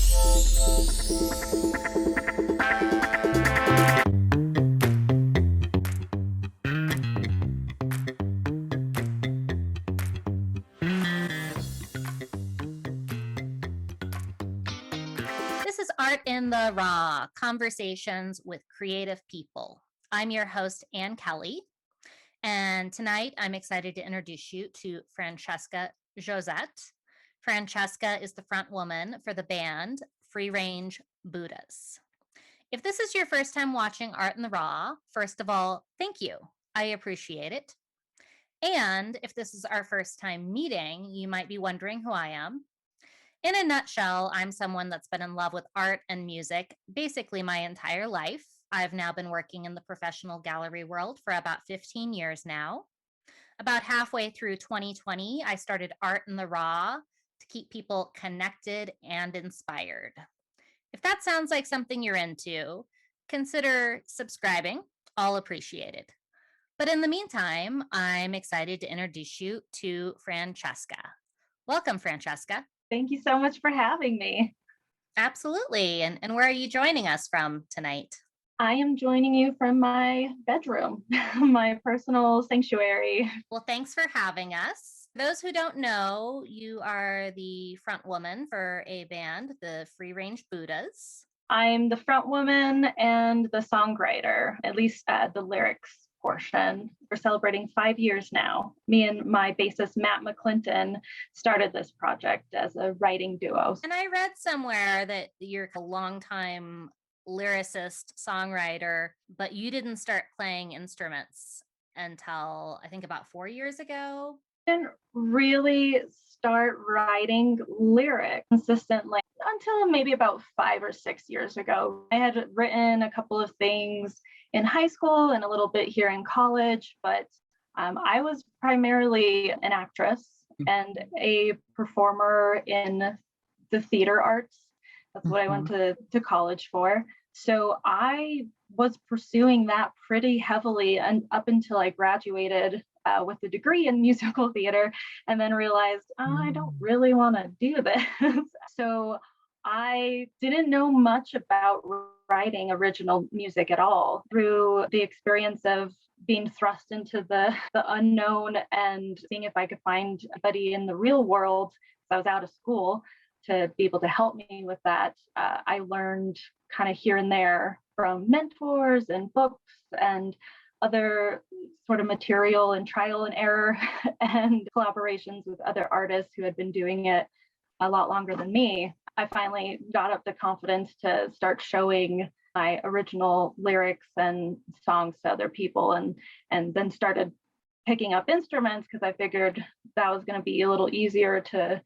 This is Art in the Raw, conversations with creative people. I'm your host, Ann Kelly, and tonight I'm excited to introduce you to Francesca Jozette. Francesca is the front woman for the band Free Range Buddhas. If this is your first time watching Art in the Raw, first of all, thank you. I appreciate it. And if this is our first time meeting, you might be wondering who I am. In a nutshell, I'm someone that's been in love with art and music basically my entire life. I've now been working in the professional gallery world for about 15 years now. About halfway through 2020, I started Art in the Raw to keep people connected and inspired. If that sounds like something you're into, consider subscribing. I'll appreciate it. But in the meantime, I'm excited to introduce you to Francesca. Welcome, Francesca. Thank you so much for having me. Absolutely. And where are you joining us from tonight? I am joining you from my bedroom, my personal sanctuary. Well, thanks for having us. Those who don't know, you are the front woman for a band, the Free Range Buddhas. I'm the front woman and the songwriter, at least the lyrics portion. We're celebrating 5 years now. Me and my bassist, Matt McClinton, started this project as a writing duo. And I read somewhere that you're a longtime lyricist, songwriter, but you didn't start playing instruments until I think about 4 years ago. I didn't really start writing lyrics consistently until maybe about 5 or 6 years ago. I had written a couple of things in high school and a little bit here in college, but I was primarily an actress and a performer in the theater arts. That's what I went to college for. So I was pursuing that pretty heavily and up until I graduated with a degree in musical theater, and then realized, I don't really want to do this. So I didn't know much about writing original music at all. Through the experience of being thrust into the unknown and seeing if I could find anybody in the real world, because I was out of school, to be able to help me with that, I learned kind of here and there from mentors and books and other sort of material and trial and error and collaborations with other artists who had been doing it a lot longer than me. I finally got up the confidence to start showing my original lyrics and songs to other people, and then started picking up instruments because I figured that was going to be a little easier to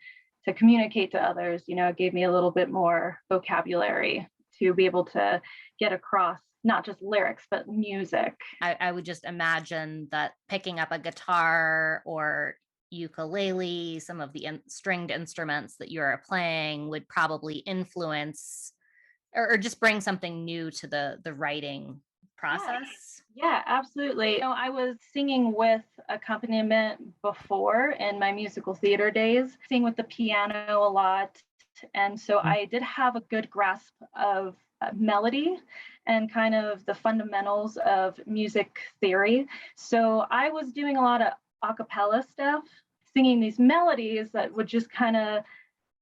communicate to others. You know, it gave me a little bit more vocabulary to be able to get across not just lyrics, but music. I would just imagine that picking up a guitar or ukulele, some of the stringed instruments that you're playing would probably influence or just bring something new to the writing process. Yeah, absolutely. You know, I was singing with accompaniment before in my musical theater days, sing with the piano a lot. And so I did have a good grasp of melody and kind of the fundamentals of music theory. So I was doing a lot of a cappella stuff, singing these melodies that would just kind of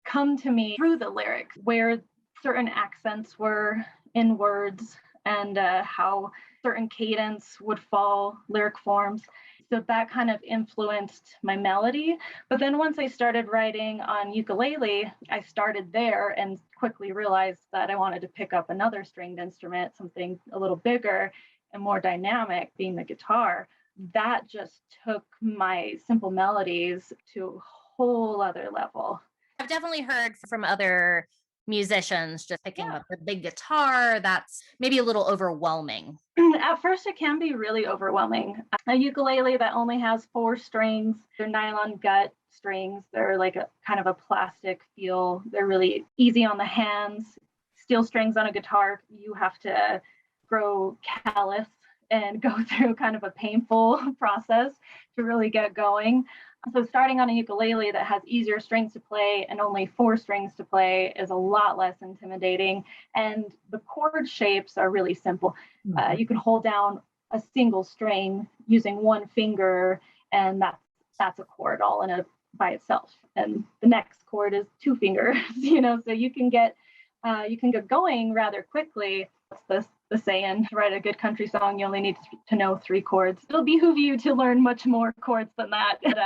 come to me through the lyrics, where certain accents were in words and how certain cadence would fall, lyric forms. So that kind of influenced my melody. But then once I started writing on ukulele, I started there and quickly realized that I wanted to pick up another stringed instrument, something a little bigger and more dynamic, being the guitar. That just took my simple melodies to a whole other level. I've definitely heard from other musicians just picking up the big guitar, that's maybe a little overwhelming. At first, it can be really overwhelming. A ukulele that only has 4 strings, they're nylon gut strings. They're like a kind of a plastic feel. They're really easy on the hands. Steel strings on a guitar, you have to grow callous and go through kind of a painful process to really get going. So starting on a ukulele that has easier strings to play and only 4 strings to play is a lot less intimidating. And the chord shapes are really simple. You can hold down a single string using one finger, and that's a chord all in it by itself. And the next chord is 2 fingers, so you can get going rather quickly. That's the saying, to write a good country song, you only need to know 3 chords. It'll behoove you to learn much more chords than that. But,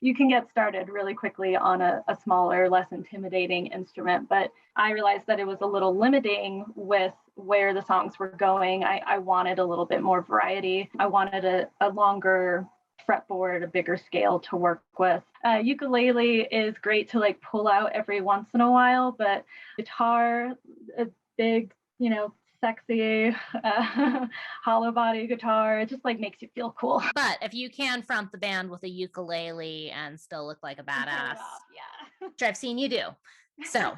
you can get started really quickly on a smaller, less intimidating instrument. But I realized that it was a little limiting with where the songs were going. I wanted a little bit more variety. I wanted a longer fretboard, a bigger scale to work with. Ukulele is great to like pull out every once in a while, but guitar, a big, sexy hollow body guitar, it just like makes you feel cool. But if you can front the band with a ukulele and still look like a badass, yeah, which I've seen you do. So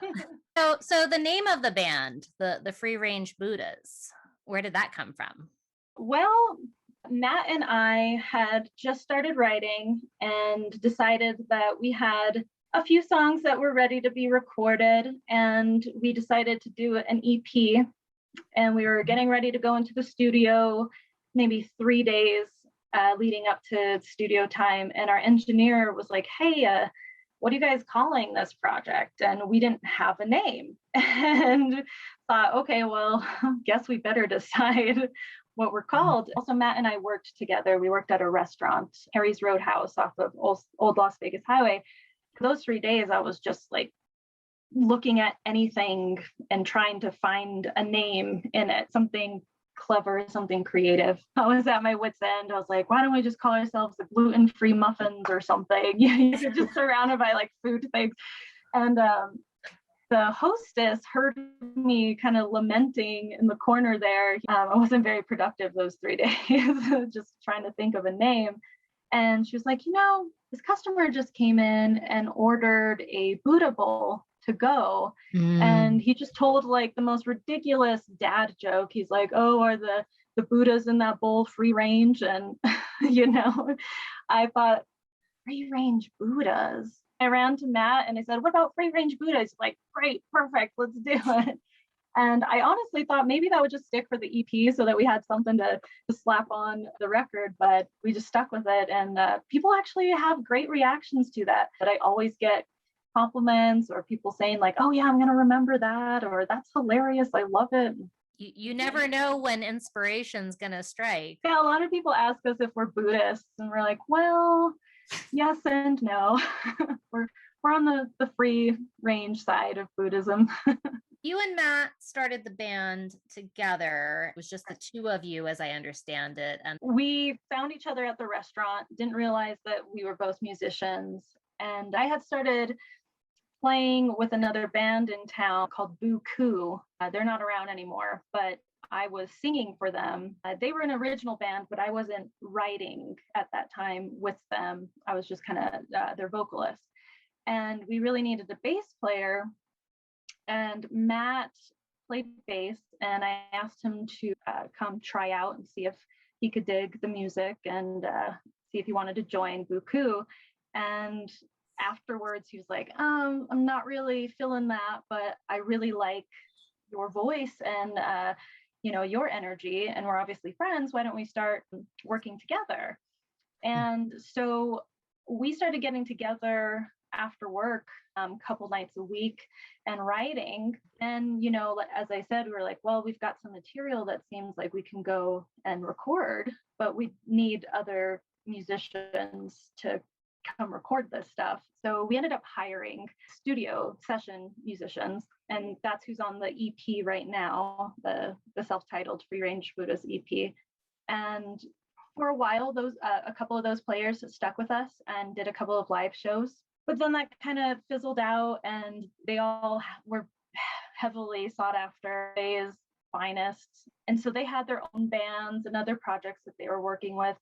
the name of the band, the Free Range Buddhas, where did that come from? Well, Matt and I had just started writing and decided that we had a few songs that were ready to be recorded, and we decided to do an EP. And we were getting ready to go into the studio, maybe 3 days leading up to studio time. And our engineer was like, hey, what are you guys calling this project? And we didn't have a name. And thought, okay, well, guess we better decide what we're called. Also, Matt and I worked together. We worked at a restaurant, Harry's Roadhouse off of Old Las Vegas Highway. For those 3 days, I was just like looking at anything and trying to find a name in it, something clever, something creative. I was at my wit's end. I was like, why don't we just call ourselves the gluten-free muffins or something? You're just surrounded by like food things. And the hostess heard me kind of lamenting in the corner there. I wasn't very productive those 3 days, just trying to think of a name. And she was like, this customer just came in and ordered a Buddha bowl to go. And he just told like the most ridiculous dad joke. He's like, oh, are the Buddhas in that bowl free range? And, I thought, free range Buddhas. I ran to Matt and I said, what about free range Buddhas? He's like, great, perfect, let's do it. And I honestly thought maybe that would just stick for the EP so that we had something to slap on the record, but we just stuck with it. And people actually have great reactions to that. But I always get compliments or people saying like, oh yeah, I'm going to remember that, or that's hilarious, I love it. You never know when inspiration's going to strike. Yeah, a lot of people ask us if we're Buddhists, and we're like, well, yes and no. we're on the free range side of Buddhism. You and Matt started the band together. It was just the two of you, as I understand it. And we found each other at the restaurant, didn't realize that we were both musicians. And I had started playing with another band in town called Buku. They're not around anymore, but I was singing for them. They were an original band, but I wasn't writing at that time with them. I was just kind of their vocalist. And we really needed a bass player. And Matt played bass, and I asked him to come try out and see if he could dig the music and see if he wanted to join Buku. And afterwards, he was like, I'm not really feeling that, but I really like your voice and your energy, and we're obviously friends. Why don't we start working together? And so we started getting together after work a couple nights a week and writing. And, as I said, we were like, well, we've got some material that seems like we can go and record, but we need other musicians to come record this stuff. So we ended up hiring studio session musicians, and that's who's on the EP right now, the self-titled Free Range Buddhas EP. And for a while, a couple of those players stuck with us and did a couple of live shows. But then that kind of fizzled out, and they all were heavily sought after as finest. And so they had their own bands and other projects that they were working with.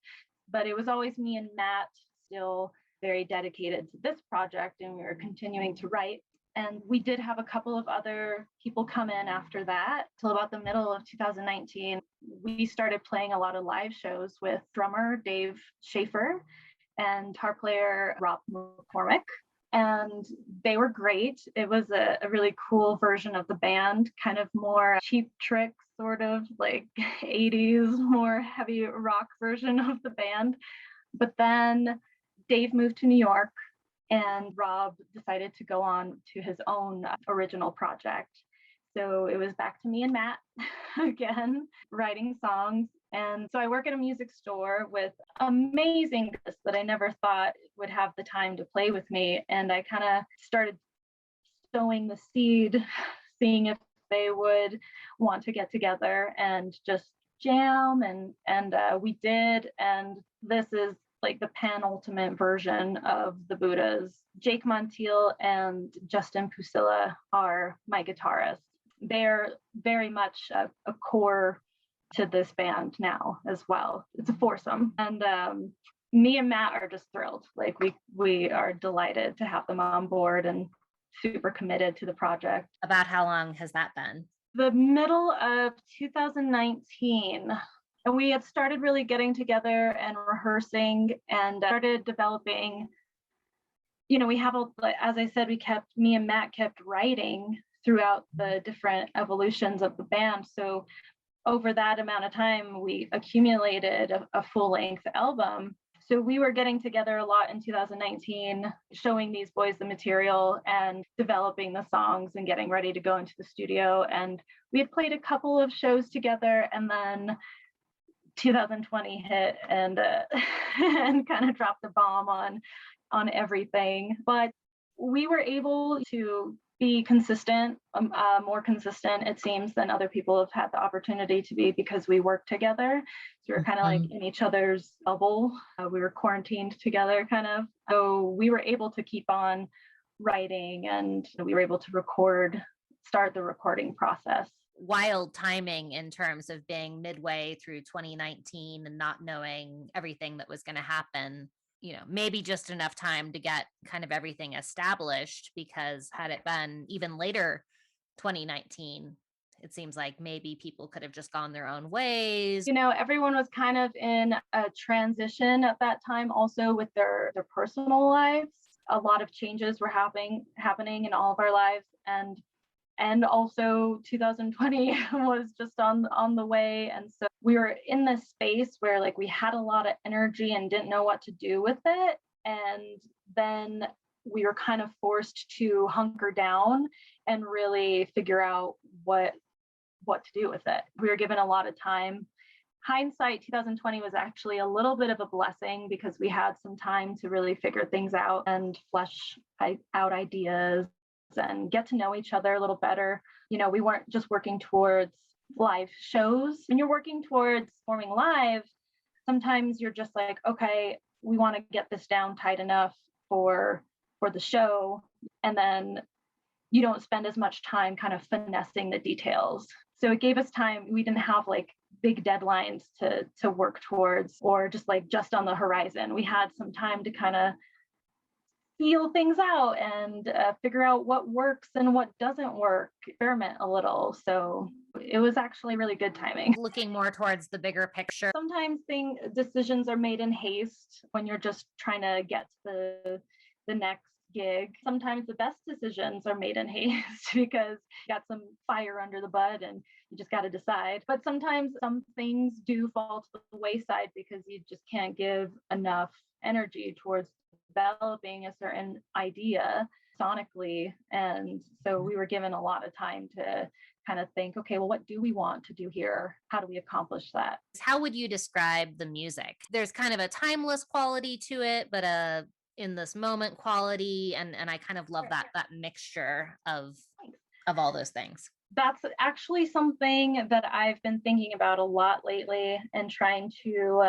But it was always me and Matt still very dedicated to this project, and we were continuing to write. And we did have a couple of other people come in after that. Till about the middle of 2019, we started playing a lot of live shows with drummer Dave Schaefer and guitar player Rob McCormick. And they were great. It was a really cool version of the band, kind of more Cheap Trick, sort of like 80s, more heavy rock version of the band. But then Dave moved to New York and Rob decided to go on to his own original project. So it was back to me and Matt again, writing songs. And so I work at a music store with amazing artists that I never thought would have the time to play with me. And I kind of started sowing the seed, seeing if they would want to get together and just jam. And we did. And this is like the penultimate version of the Buddhas. Jake Montiel and Justin Pusilla are my guitarists. They're very much a core to this band now as well. It's a foursome. And me and Matt are just thrilled. Like we are delighted to have them on board and super committed to the project. About how long has that been? The middle of 2019. And we had started really getting together and rehearsing and started developing, we have, as I said, me and Matt kept writing throughout the different evolutions of the band. So over that amount of time, we accumulated a full-length album. So we were getting together a lot in 2019, showing these boys the material and developing the songs and getting ready to go into the studio. And we had played a couple of shows together, and then 2020 hit and and kind of dropped the bomb on everything. But we were able to be consistent, more consistent, it seems, than other people have had the opportunity to be because we work together. So we were kind of like in each other's bubble. We were quarantined together, kind of. So we were able to keep on writing, and we were able to start the recording process. Wild timing in terms of being midway through 2019 and not knowing everything that was going to happen. Maybe just enough time to get kind of everything established, because had it been even later 2019, it seems like maybe people could have just gone their own ways. Everyone was kind of in a transition at that time also with their personal lives. A lot of changes were happening in all of our lives. And also 2020 was just on the way. And so we were in this space where we had a lot of energy and didn't know what to do with it. And then we were kind of forced to hunker down and really figure out what to do with it. We were given a lot of time. Hindsight, 2020 was actually a little bit of a blessing because we had some time to really figure things out and flesh out ideas and get to know each other a little better. We weren't just working towards live shows. When you're working towards performing live, sometimes you're just like, okay, we want to get this down tight enough for the show. And then you don't spend as much time kind of finessing the details. So it gave us time. We didn't have big deadlines to work towards, or just on the horizon. We had some time to kind of feel things out and figure out what works and what doesn't work, experiment a little. So it was actually really good timing. Looking more towards the bigger picture. Sometimes decisions are made in haste when you're just trying to get to the next gig. Sometimes the best decisions are made in haste because you got some fire under the butt and you just got to decide. But sometimes some things do fall to the wayside because you just can't give enough energy towards developing a certain idea sonically. And so we were given a lot of time to kind of think, okay, well, what do we want to do here? How do we accomplish that? How would you describe the music? There's kind of a timeless quality to it, but a in this moment quality. And I kind of love that mixture of all those things. That's actually something that I've been thinking about a lot lately and trying to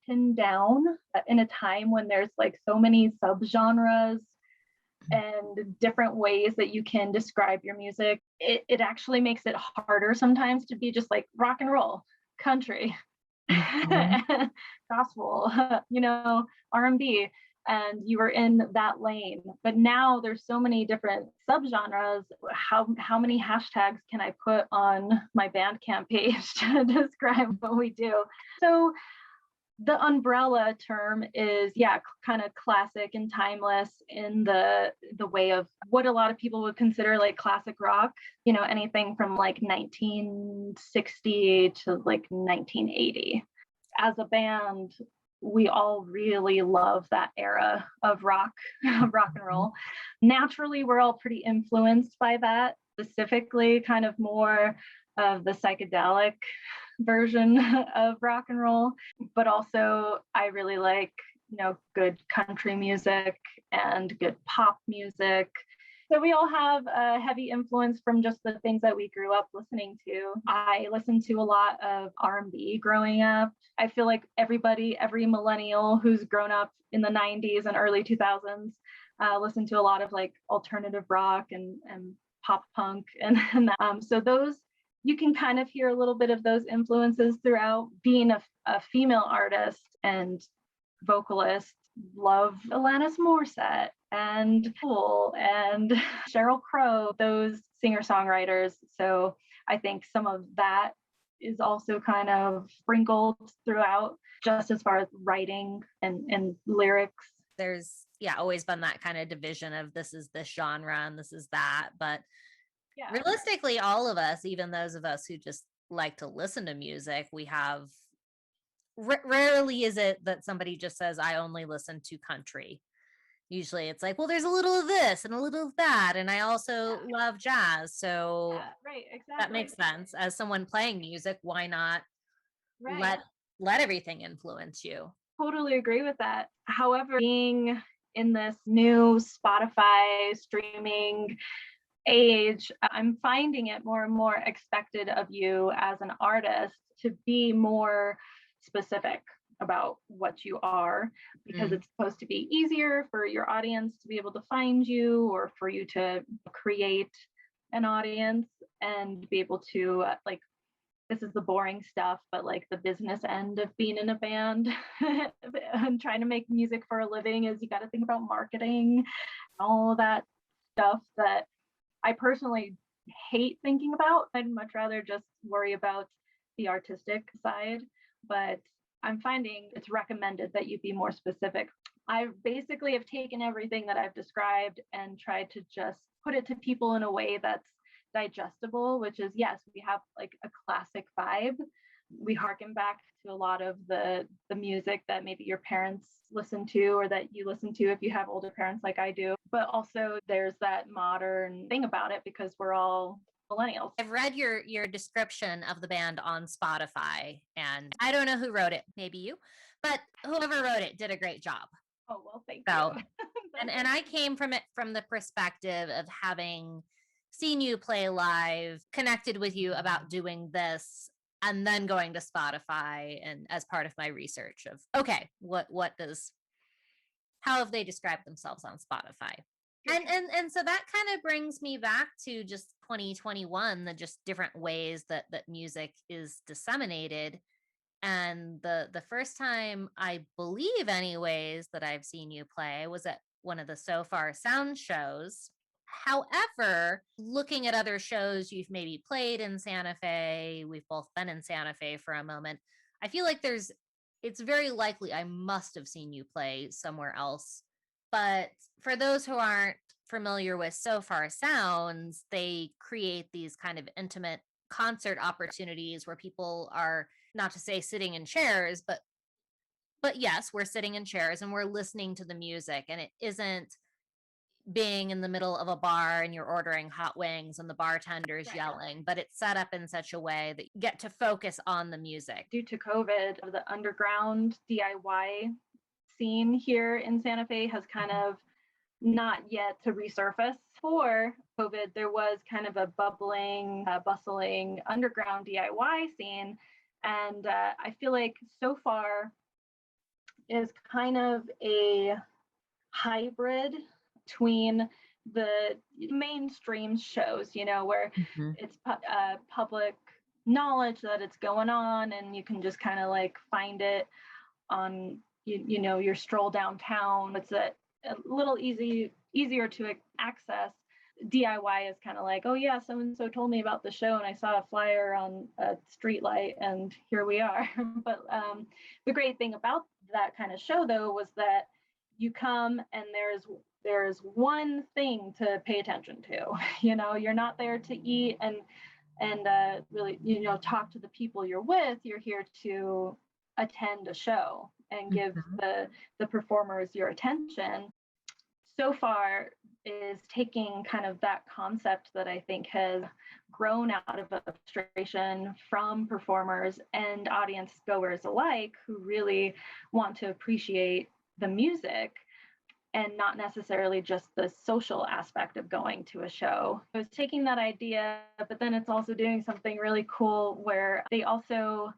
pin down in a time when there's so many subgenres and different ways that you can describe your music. It actually makes it harder sometimes to be just rock and roll, country, gospel, R&B. And you were in that lane. But now there's so many different subgenres. How many hashtags can I put on my Bandcamp page to describe what we do? So the umbrella term is, yeah, kind of classic and timeless in the way of what a lot of people would consider like classic rock, anything from like 1960 to like 1980. As a band, we all really love that era of rock, rock and roll. Naturally, we're all pretty influenced by that, specifically kind of more of the psychedelic version of rock and roll, but also I really like, good country music and good pop music. So we all have a heavy influence from just the things that we grew up listening to. I listened to a lot of R&B growing up. I feel like every millennial who's grown up in the 90s and early 2000s listened to a lot of like alternative rock and pop punk and so those, you can kind of hear a little bit of those influences throughout. Being a female artist and vocalist, love Alanis Morissette and Tool and Sheryl Crow, those singer-songwriters. So I think some of that is also kind of sprinkled throughout, just as far as writing and lyrics. There's always been that kind of division of this is this genre and this is that, but realistically, all of us, even those of us who just like to listen to music, we have rarely is it that somebody just says, I only listen to country. Usually it's like, well, there's a little of this and a little of that. And I also love jazz. So right, exactly. That makes sense. As someone playing music, why not let everything influence you? Totally agree with that. However, being in this new Spotify streaming age, I'm finding it more and more expected of you as an artist to be more specific about what you are, because it's supposed to be easier for your audience to be able to find you, or for you to create an audience and be able to like, this is the boring stuff, but like the business end of being in a band and trying to make music for a living is you got to think about marketing, all of that stuff that I personally hate thinking about. I'd much rather just worry about the artistic side, but I'm finding it's recommended that you be more specific. I basically have taken everything that I've described and tried to just put it to people in a way that's digestible, which is, yes, we have like a classic vibe. We harken back to a lot of the music that maybe your parents listen to, or that you listen to if you have older parents like I do. But also there's that modern thing about it because we're all millennials. I've read your description of the band on Spotify, and I don't know who wrote it, maybe you, but whoever wrote it did a great job. Oh, well, thank you. and I came from it from the perspective of having seen you play live, connected with you about doing this, and then going to Spotify and as part of my research of, okay, how have they described themselves on Spotify? And so that kind of brings me back to just 2021, the just different ways that music is disseminated. And the first time, I believe anyways, that I've seen you play was at one of the So Far Sound shows. However, looking at other shows you've maybe played in Santa Fe, we've both been in Santa Fe for a moment, I feel like it's very likely I must have seen you play somewhere else. But for those who aren't familiar with So Far Sounds, they create these kind of intimate concert opportunities where people are, not to say sitting in chairs, but yes, we're sitting in chairs and we're listening to the music, and it isn't being in the middle of a bar and you're ordering hot wings and the bartender's yelling, but it's set up in such a way that you get to focus on the music. Due to COVID, the underground DIY scene here in Santa Fe has kind of not yet to resurface. For COVID, there was kind of a bubbling, bustling underground DIY scene. And I feel like So Far is kind of a hybrid between the mainstream shows, where it's public knowledge that it's going on, and you can just kind of like find it on, your stroll downtown. It's a little easier to access. DIY is kind of like, oh yeah, so and so told me about the show and I saw a flyer on a street light and here we are. But the great thing about that kind of show though was that you come and there's one thing to pay attention to. You're not there to eat and really, talk to the people you're with. You're here to attend a show and give the performers your attention. So far is taking kind of that concept that I think has grown out of frustration from performers and audience goers alike who really want to appreciate the music and not necessarily just the social aspect of going to a show. I was taking that idea, but then it's also doing something really cool where they also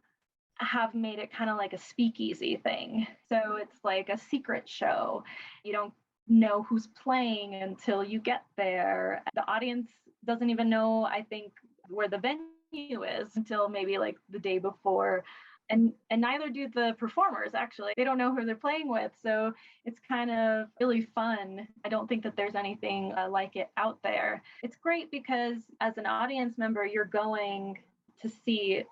have made it kind of like a speakeasy thing. So it's like a secret show. You don't know who's playing until you get there. The audience doesn't even know, I think, where the venue is until maybe like the day before. And neither do the performers, actually. They don't know who they're playing with. So it's kind of really fun. I don't think that there's anything like it out there. It's great because as an audience member, you're going to see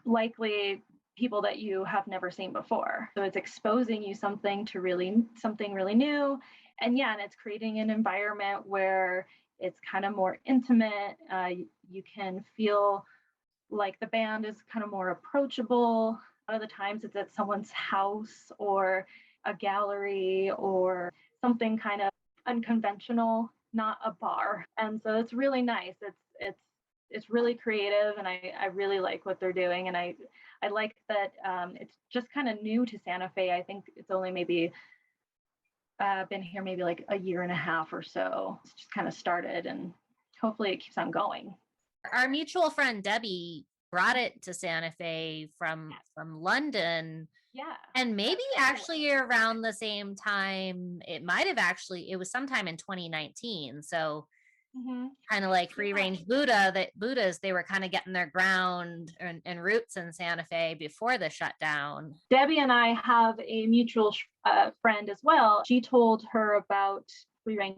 likely people that you have never seen before. So it's exposing you something really new. And it's creating an environment where it's kind of more intimate. You can feel like the band is kind of more approachable. A lot of the times it's at someone's house or a gallery or something kind of unconventional, not a bar. And so it's really nice. It's really creative, and I really like what they're doing. And I like that it's just kind of new to Santa Fe. I think it's only maybe been here maybe like a year and a half or so. It's just kind of started, and hopefully it keeps on going. Our mutual friend Debbie brought it to Santa Fe from London. Yeah. And maybe actually around the same time, it was sometime in 2019. So kind of like free range Buddhas, they were kind of getting their ground and roots in Santa Fe before the shutdown. Debbie and I have a mutual friend as well. She told her about free range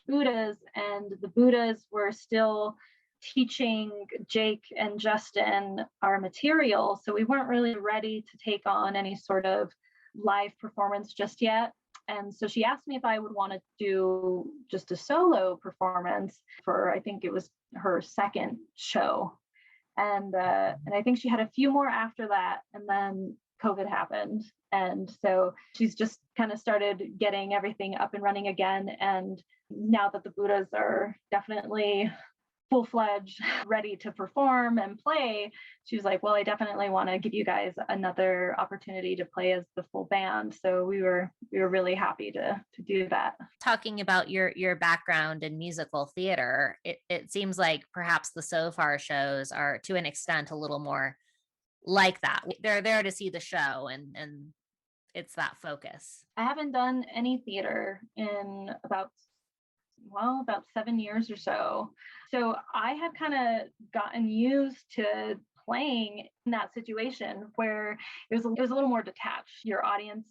Buddhas, and the Buddhas were still teaching Jake and Justin our material. So we weren't really ready to take on any sort of live performance just yet. And so she asked me if I would want to do just a solo performance for, I think it was her second show. And I think she had a few more after that. And then COVID happened. And so she's just kind of started getting everything up and running again. And now that the Buddhas are definitely full-fledged, ready to perform and play, she was like, well, I definitely want to give you guys another opportunity to play as the full band. So we were really happy to do that. Talking about your background in musical theater, it seems like perhaps the So Far shows are to an extent a little more like that. They're there to see the show, and it's that focus. I haven't done any theater in about 7 years or so. So I had kind of gotten used to playing in that situation where it was a little more detached. Your audience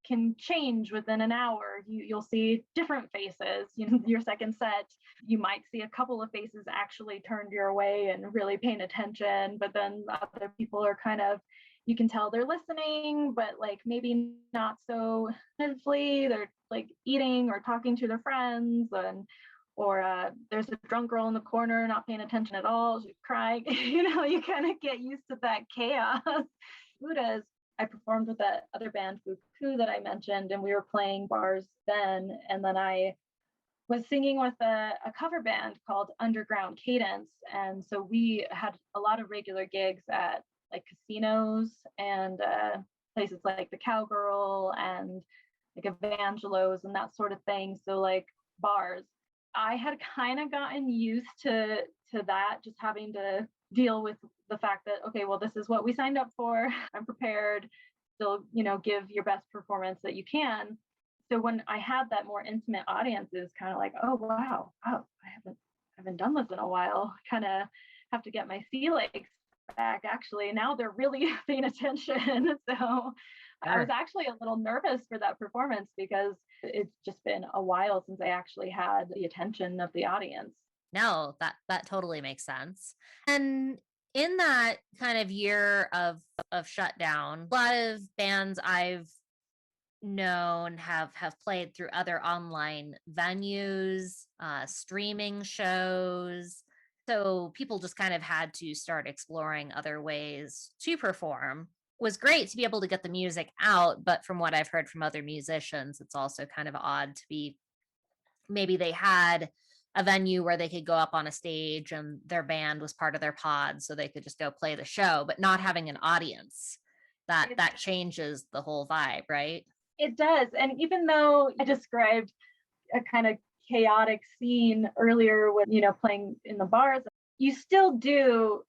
can change within an hour. You'll see different faces. Your second set, you might see a couple of faces actually turned your way and really paying attention, but then other people are kind of, you can tell they're listening, but like maybe not so attentively. They're like eating or talking to their friends, or there's a drunk girl in the corner not paying attention at all. She's crying. You kind of get used to that chaos. Buddhas, I performed with that other band, Buku, that I mentioned, and we were playing bars then. And then I was singing with a cover band called Underground Cadence. And so we had a lot of regular gigs at like casinos and places like the Cowgirl and like Evangelos and that sort of thing. So like bars. I had kind of gotten used to that, just having to deal with the fact that, okay, well, this is what we signed up for. I'm prepared. Still, give your best performance that you can. So when I had that more intimate audience, it was kind of like, oh wow, I haven't done this in a while. Kind of have to get my sea legs back. Actually, now they're really paying attention. So I was actually a little nervous for that performance because it's just been a while since I actually had the attention of the audience. No, that totally makes sense. And in that kind of year of shutdown, a lot of bands I've known have played through other online venues, streaming shows. So people just kind of had to start exploring other ways to perform. Was great to be able to get the music out, but from what I've heard from other musicians, it's also kind of odd to be, maybe they had a venue where they could go up on a stage and their band was part of their pod so they could just go play the show, but not having an audience. That changes the whole vibe, right? It does. And even though I described a kind of chaotic scene earlier with, playing in the bars, you still do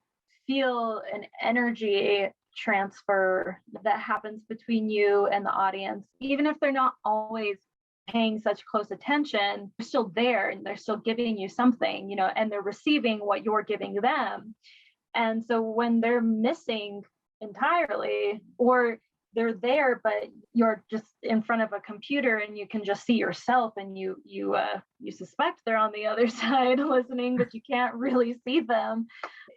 feel an energy transfer that happens between you and the audience. Even if they're not always paying such close attention, they're still there and they're still giving you something, and they're receiving what you're giving them. And so when they're missing entirely, or they're there but you're just in front of a computer and you can just see yourself, and you suspect they're on the other side listening, but you can't really see them,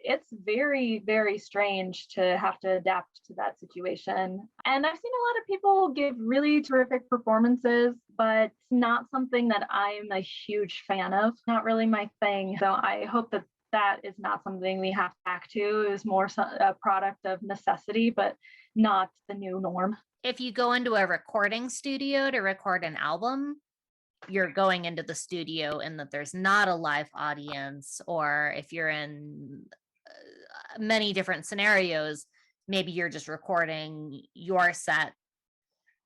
it's very, very strange to have to adapt to that situation. And I've seen a lot of people give really terrific performances, but not something that I'm a huge fan of. Not really my thing. So I hope that is not something we have to back to. It is more a product of necessity, but not the new norm. If you go into a recording studio to record an album, you're going into the studio and that there's not a live audience, or if you're in many different scenarios, maybe you're just recording your set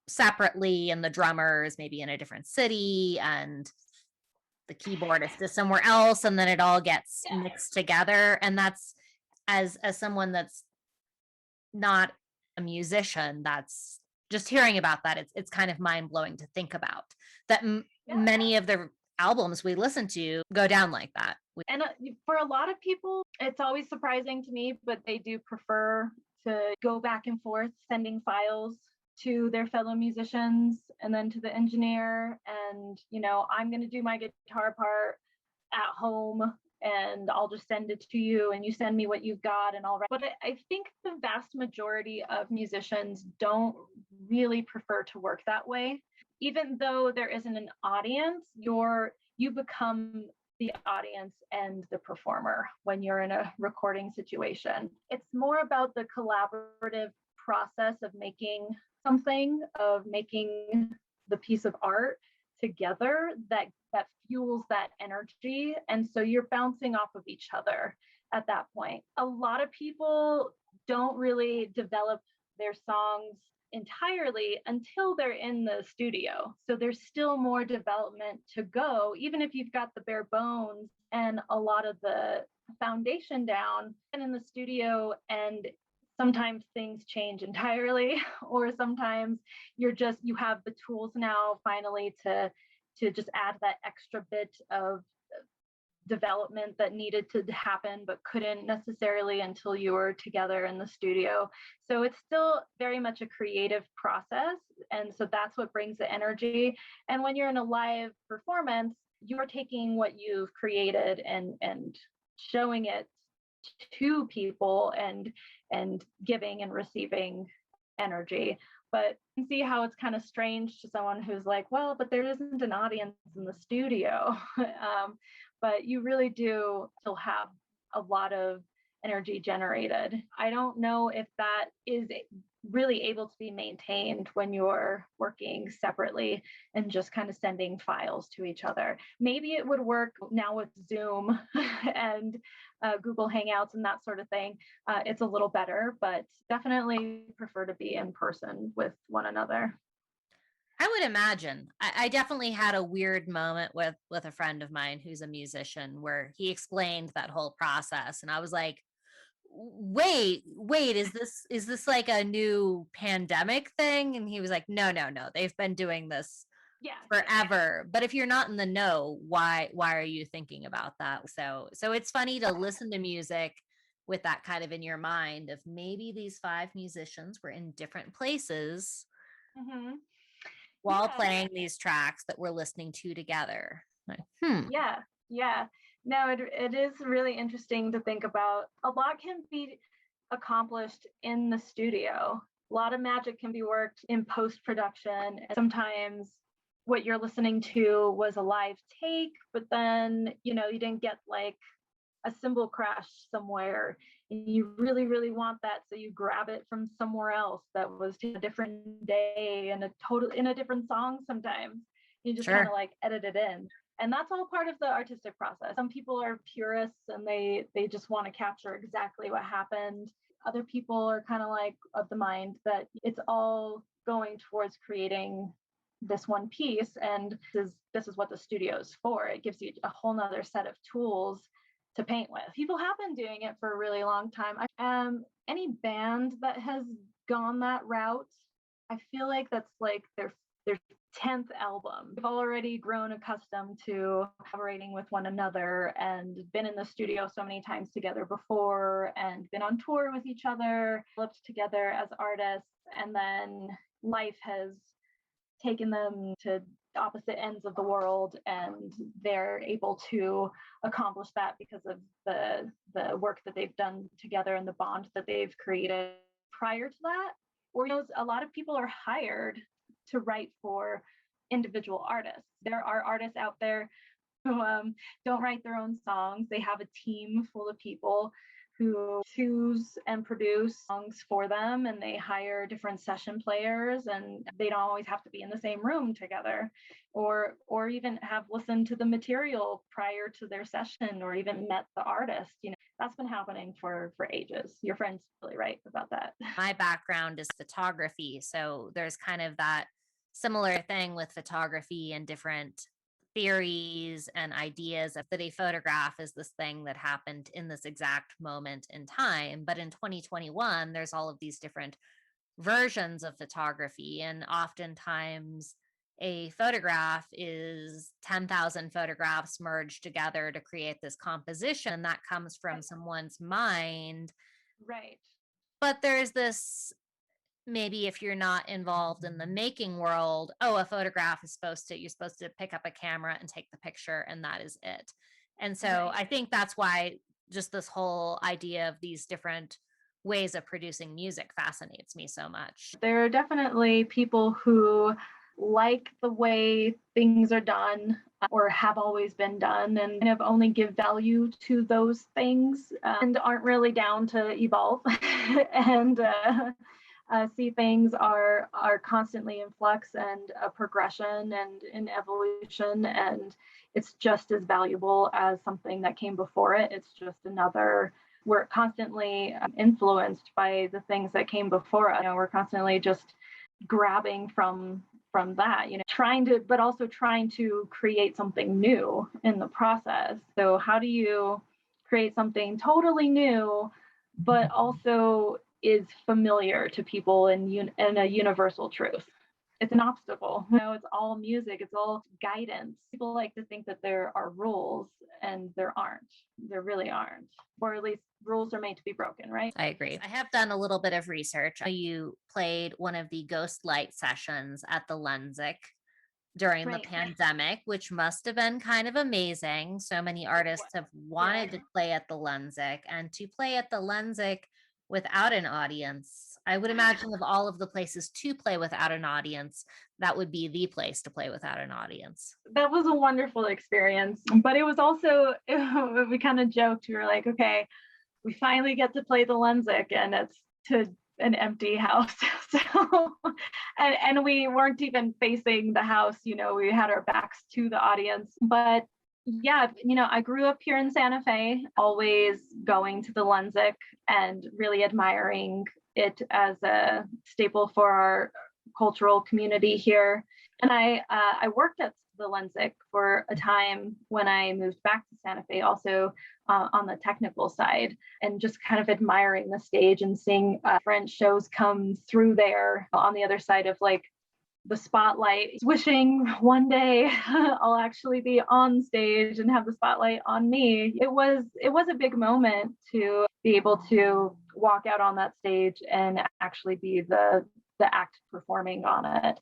separately and the drummer is maybe in a different city and the keyboardist is somewhere else, and then it all gets mixed together. And that's, as someone that's not a musician, that's just hearing about that, it's kind of mind-blowing to think about that many of the albums we listen to go down like that. And for a lot of people, it's always surprising to me, but they do prefer to go back and forth sending files to their fellow musicians and then to the engineer. And, I'm going to do my guitar part at home and I'll just send it to you and you send me what you've got and all right. But I think the vast majority of musicians don't really prefer to work that way. Even though there isn't an audience, you become the audience and the performer when you're in a recording situation. It's more about the collaborative process of making something, of making the piece of art together that fuels that energy. And so you're bouncing off of each other at that point. A lot of people don't really develop their songs entirely until they're in the studio. So there's still more development to go, even if you've got the bare bones and a lot of the foundation down and in the studio. And sometimes things change entirely, or sometimes you have the tools now finally to just add that extra bit of development that needed to happen but couldn't necessarily until you were together in the studio. So it's still very much a creative process, and so that's what brings the energy. And when you're in a live performance, you're taking what you've created and showing it to people and giving and receiving energy. But you can see how it's kind of strange to someone who's like, well, but there isn't an audience in the studio. But you really do still have a lot of energy generated. I don't know if that is really able to be maintained when you're working separately and just kind of sending files to each other. Maybe it would work now with Zoom and Google Hangouts and that sort of thing. It's a little better, but definitely prefer to be in person with one another. I would imagine. I definitely had a weird moment with a friend of mine who's a musician where he explained that whole process, and I was like, wait, is this like a new pandemic thing? And he was like, no, they've been doing this forever. But if you're not in the know, why are you thinking about that? So it's funny to listen to music with that kind of in your mind of maybe these 5 musicians were in different places while playing these tracks that we're listening to together. Like, Yeah. No, it is really interesting to think about. A lot can be accomplished in the studio. A lot of magic can be worked in post-production. Sometimes what you're listening to was a live take, but then, you didn't get like a cymbal crash somewhere and you really, really want that. So you grab it from somewhere else that was a different day and in a different song sometimes. You just kind of like edit it in. And that's all part of the artistic process. Some people are purists and they just want to capture exactly what happened. Other people are kind of like of the mind that it's all going towards creating this one piece. And this is what the studio is for. It gives you a whole nother set of tools to paint with. People have been doing it for a really long time. Any band that has gone that route, I feel like that's like their 10th album. We've already grown accustomed to collaborating with one another and been in the studio so many times together before and been on tour with each other, lived together as artists, and then life has taken them to opposite ends of the world, and they're able to accomplish that because of the work that they've done together and the bond that they've created prior to that. Or a lot of people are hired to write for individual artists. There are artists out there who don't write their own songs. They have a team full of people who choose and produce songs for them, and they hire different session players, and they don't always have to be in the same room together, or even have listened to the material prior to their session, or even met the artist. That's been happening for ages. Your friend's really right about that. My background is photography, so there's kind of that similar thing with photography and different theories and ideas of that a photograph is this thing that happened in this exact moment in time. But in 2021, there's all of these different versions of photography. And oftentimes a photograph is 10,000 photographs merged together to create this composition. And that comes from someone's mind. Right. But there's this, maybe if you're not involved in the making world, a photograph is you're supposed to pick up a camera and take the picture, and that is it. And so I think that's why just this whole idea of these different ways of producing music fascinates me so much. There are definitely people who like the way things are done or have always been done, and kind of only give value to those things and aren't really down to evolve and see things are constantly in flux and a progression and in evolution, and it's just as valuable as something that came before it. It's just we're constantly influenced by the things that came before us. We're constantly just grabbing from that, but also trying to create something new in the process. So how do you create something totally new, but also is familiar to people in a universal truth? It's an obstacle. It's all music. It's all guidance. People like to think that there are rules, and there aren't. There really aren't. Or at least rules are made to be broken, right? I agree. I have done a little bit of research. You played one of the Ghost Light sessions at the Lensic during the pandemic, which must have been kind of amazing. So many artists have wanted to play at the Lensic, and to play at the Lensic without an audience, I would imagine of all of the places to play without an audience, that would be the place to play without an audience. That was a wonderful experience, but it was also, we kind of joked, we were like, okay, we finally get to play the Lensic, and it's to an empty house. So, and we weren't even facing the house, we had our backs to the audience. But yeah, I grew up here in Santa Fe, always going to the Lensic and really admiring it as a staple for our cultural community here. And I worked at the Lensic for a time when I moved back to Santa Fe, also on the technical side, and just kind of admiring the stage and seeing French shows come through there on the other side of like the spotlight, wishing one day I'll actually be on stage and have the spotlight on me. It was a big moment to be able to walk out on that stage and actually be the act performing on it,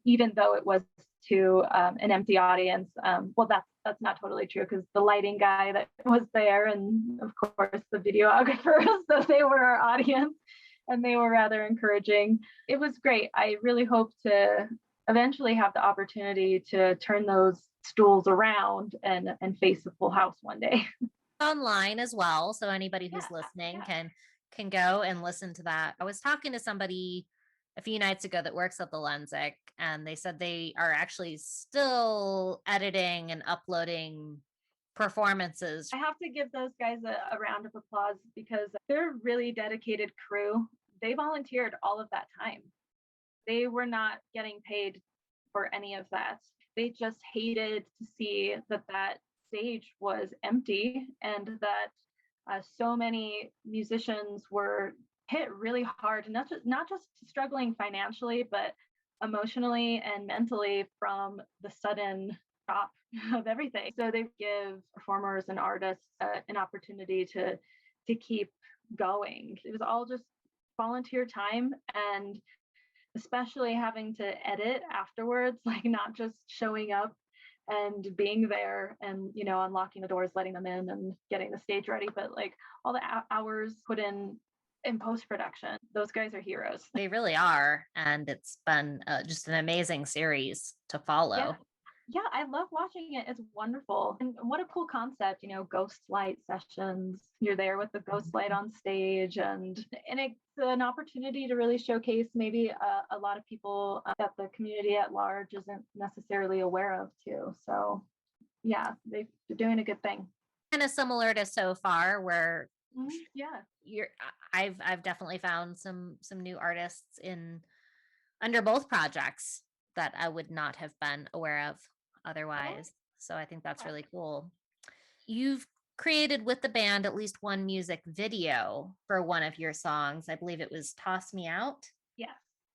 even though it was to an empty audience. Well, that's not totally true, because the lighting guy that was there, and of course the videographer, so they were our audience, and they were rather encouraging. It was great. I really hope to eventually have the opportunity to turn those stools around and face a full house one day. Online as well, so anybody who's Yeah, listening yeah. can go and listen to that. I was talking to somebody a few nights ago that works at the Lensic, and they said they are actually still editing and uploading performances. I have to give those guys a round of applause, because they're a really dedicated crew. They volunteered all of that time. They were not getting paid for any of that. They just hated to see that stage was empty, and that so many musicians were hit really hard, and not just struggling financially, but emotionally and mentally from the sudden stop of everything. So they give performers and artists an opportunity to keep going. It was all just volunteer time, and especially having to edit afterwards, like not just showing up and being there and, unlocking the doors, letting them in and getting the stage ready, but like all the hours put in post-production. Those guys are heroes. They really are, and it's been just an amazing series to follow. Yeah, I love watching it. It's wonderful. And what a cool concept, ghost light sessions. You're there with the ghost light on stage, and it's an opportunity to really showcase maybe a lot of people that the community at large isn't necessarily aware of too. So yeah, they're doing a good thing. Kind of similar to So Far, where yeah, I've definitely found some new artists under both projects that I would not have been aware of otherwise. So I think that's really cool. You've created with the band at least one music video for one of your songs. I believe it was Toss Me Out.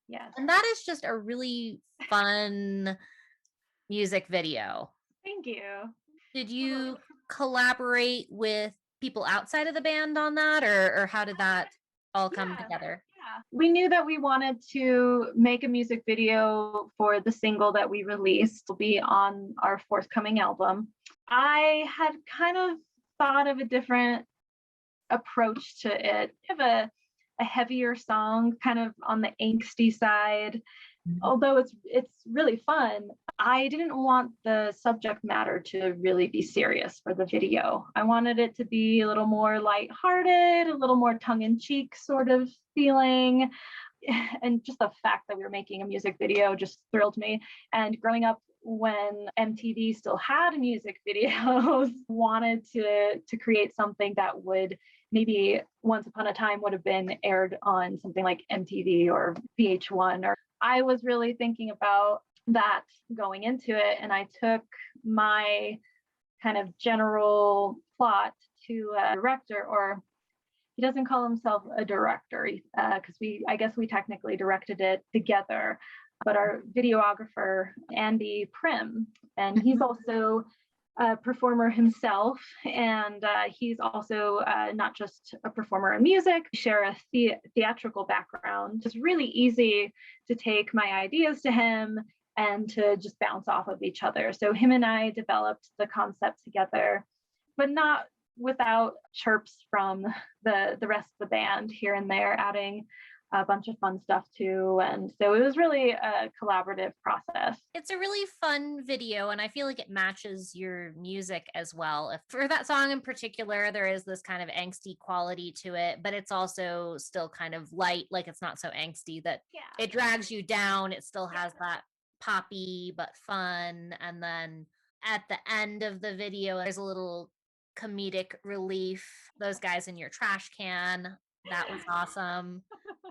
Yes. And that is just a really fun music video. Thank you. Did you collaborate with people outside of the band on that, or how did that all come together? Yeah. We knew that we wanted to make a music video for the single that we released. Will be on our forthcoming album. I had kind of thought of a different approach to it. Kind of a heavier song, kind of on the angsty side. Although it's really fun, I didn't want the subject matter to really be serious for the video. I wanted it to be a little more lighthearted, a little more tongue-in-cheek sort of feeling. And just the fact that we were making a music video just thrilled me. And growing up when MTV still had music videos, wanted to create something that would maybe once upon a time would have been aired on something like MTV or VH1. Or I was really thinking about that going into it, and I took my kind of general plot to a director, or he doesn't call himself a director because I guess we technically directed it together, but our videographer, Andy Prim, and he's also a performer himself, and he's also not just a performer in music, we share a theatrical background. It's really easy to take my ideas to him and to just bounce off of each other. So him and I developed the concept together, but not without chirps from the rest of the band here and there, adding a bunch of fun stuff too. And so it was really a collaborative process. It's a really fun video, and I feel like it matches your music as well. If for that song in particular, there is this kind of angsty quality to it, but it's also still kind of light, like it's not so angsty that it drags you down. It still has that poppy but fun. And then at the end of the video, there's a little comedic relief. Those guys in your trash can, that was awesome.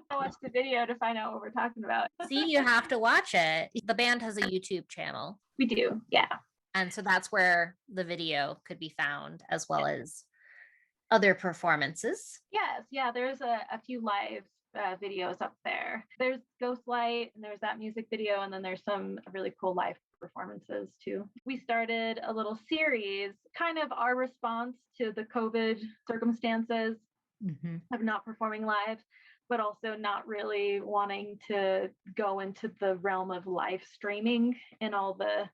I watched the video to find out what we're talking about. See, you have to watch it. The band has a YouTube channel. We do, yeah. And so that's where the video could be found, as well as other performances. Yes, yeah, there's a few live videos up there. There's Ghostlight, and there's that music video, and then there's some really cool live performances too. We started a little series, kind of our response to the COVID circumstances of not performing live. but also not really wanting to go into the realm of live streaming and all the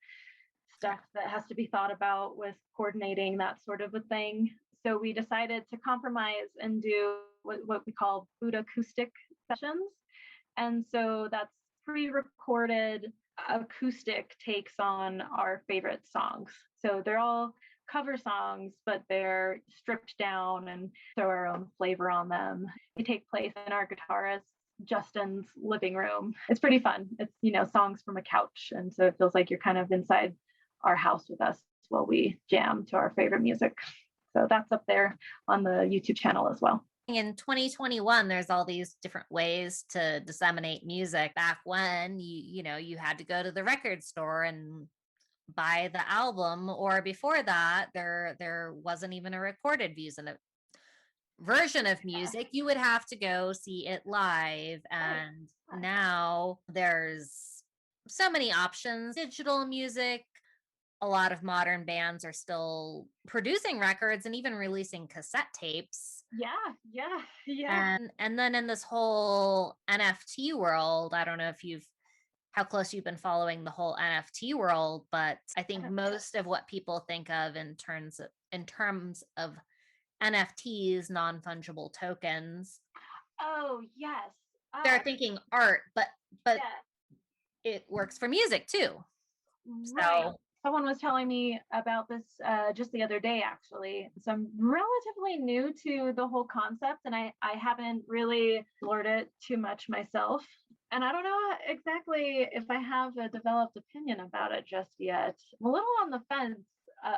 stuff that has to be thought about with coordinating that sort of a thing. So we decided to compromise and do what we call acoustic sessions. And so that's pre-recorded acoustic takes on our favorite songs. So they're all cover songs, but they're stripped down and throw our own flavor on them. They take place in our guitarist Justin's living room. It's pretty fun. It's, songs from a couch. And so it feels like you're kind of inside our house with us while we jam to our favorite music. So that's up there on the YouTube channel as well. In 2021, there's all these different ways to disseminate music. Back when you had to go to the record store and buy the album, or before that, there wasn't even a recorded version of music. You would have to go see it live. And now there's so many options. Digital music. A lot of modern bands are still producing records and even releasing cassette tapes. Yeah. And then in this whole NFT world, I don't know how close you've been following the whole NFT world, but I think most of what people think of in terms of NFTs, non-fungible tokens. Oh, yes. They're thinking art, but yeah. It works for music too. Right. So someone was telling me about this just the other day, actually. So I'm relatively new to the whole concept, and I haven't really explored it too much myself. And I don't know exactly if I have a developed opinion about it just yet. I'm a little on the fence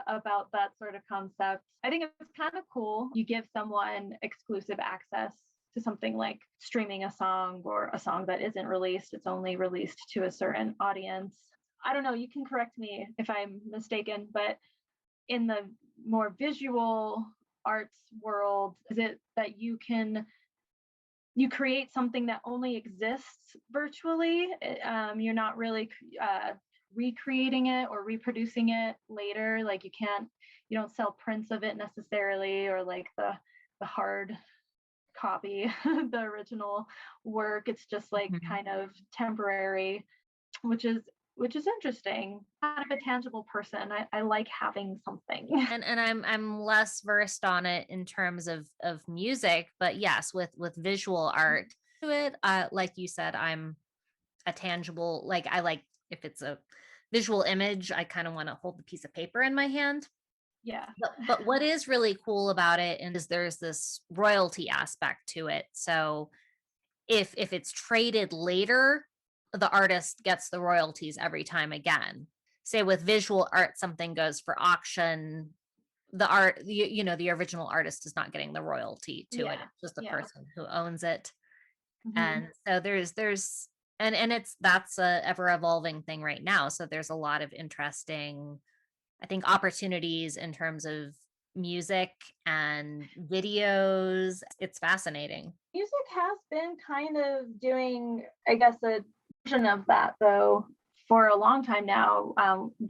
about that sort of concept. I think it's kind of cool. You give someone exclusive access to something like streaming a song or a song that isn't released. It's only released to a certain audience. I don't know, you can correct me if I'm mistaken, but in the more visual arts world, is it that you create something that only exists virtually? You're not really recreating it or reproducing it later. Like you don't sell prints of it necessarily, or like the hard copy, the original work. It's just like kind of temporary, which is interesting. Kind of a tangible person. I like having something. And I'm less versed on it in terms of music, but yes, with visual art to it, like you said, I'm a tangible, like I like if it's a visual image, I kind of want to hold the piece of paper in my hand. Yeah. But what is really cool about it is there's this royalty aspect to it. So if it's traded later, the artist gets the royalties every time again. Say with visual art, something goes for auction, the original artist is not getting the royalty to it. It's just the person who owns it. And so that's a ever evolving thing right now. So there's a lot of interesting, I think, opportunities in terms of music and videos. It's fascinating. Music has been kind of doing, I guess, a version of that though for a long time now,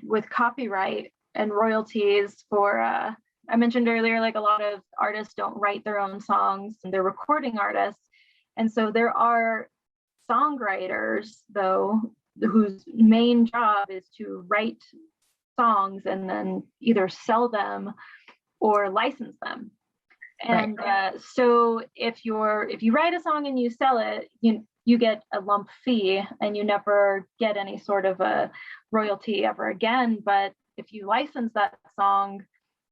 with copyright and royalties for I mentioned earlier, like a lot of artists don't write their own songs, and they're recording artists. And so there are songwriters though whose main job is to write songs and then either sell them or license them. And so if you write a song and you sell it, you get a lump fee and you never get any sort of a royalty ever again. But if you license that song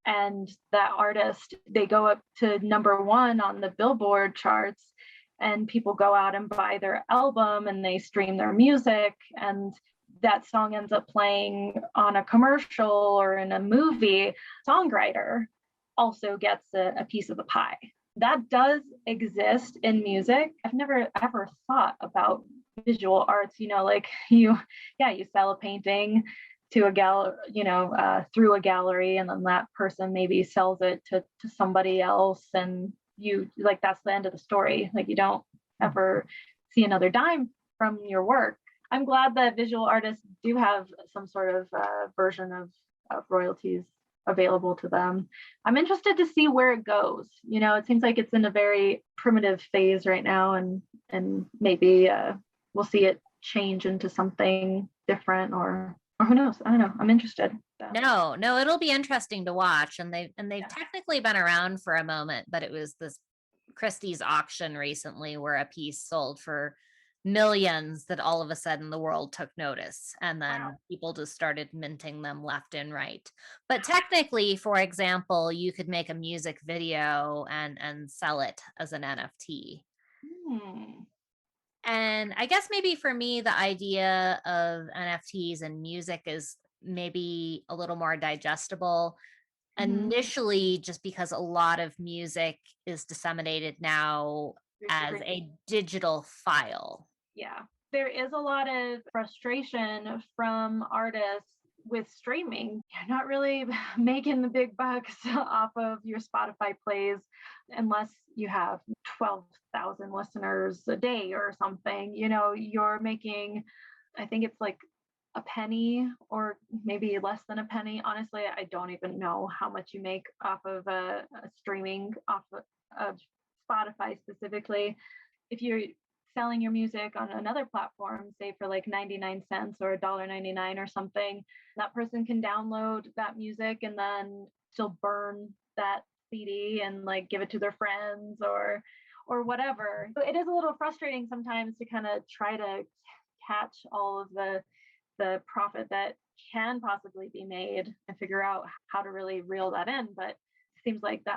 and that artist, they go up to #1 on the Billboard charts, and people go out and buy their album and they stream their music, and that song ends up playing on a commercial or in a movie, songwriter also gets a piece of the pie. That does exist in music. I've never ever thought about visual arts, like you sell a painting to a gallery, through a gallery, and then that person maybe sells it to somebody else, and you like that's the end of the story. Like you don't ever see another dime from your work. I'm glad that visual artists do have some sort of version of royalties available to them. I'm interested to see where it goes. It seems like it's in a very primitive phase right now, and maybe we'll see it change into something different, or who knows? I don't know. I'm interested. So. No, it'll be interesting to watch. And they've technically been around for a moment, but it was this Christie's auction recently where a piece sold for millions that all of a sudden the world took notice, and then people just started minting them left and right. But technically, for example, you could make a music video and sell it as an NFT. And I guess maybe for me, the idea of NFTs and music is maybe a little more digestible initially, just because a lot of music is disseminated now as a digital file. Yeah, there is a lot of frustration from artists with streaming. You're not really making the big bucks off of your Spotify plays unless you have 12,000 listeners a day or something. You're making, I think it's like a penny or maybe less than a penny. Honestly, I don't even know how much you make off of a streaming off of Spotify specifically. If you're selling your music on another platform, say for like 99 cents or $1.99 or something, that person can download that music and then still burn that CD and like give it to their friends or whatever. So it is a little frustrating sometimes to kind of try to catch all of the profit that can possibly be made and figure out how to really reel that in. But it seems like this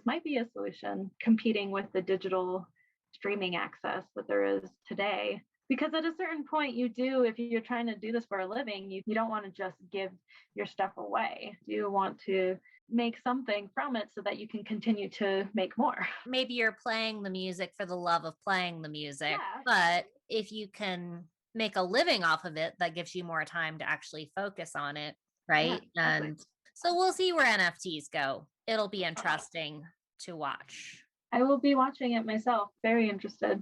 might be a solution, competing with the digital streaming access that there is today. Because at a certain point, if you're trying to do this for a living, you don't want to just give your stuff away. You want to make something from it so that you can continue to make more. Maybe you're playing the music for the love of playing the music, but if you can make a living off of it, that gives you more time to actually focus on it, right? Yeah, exactly. And so we'll see where NFTs go. It'll be interesting to watch. I will be watching it myself. Very interested.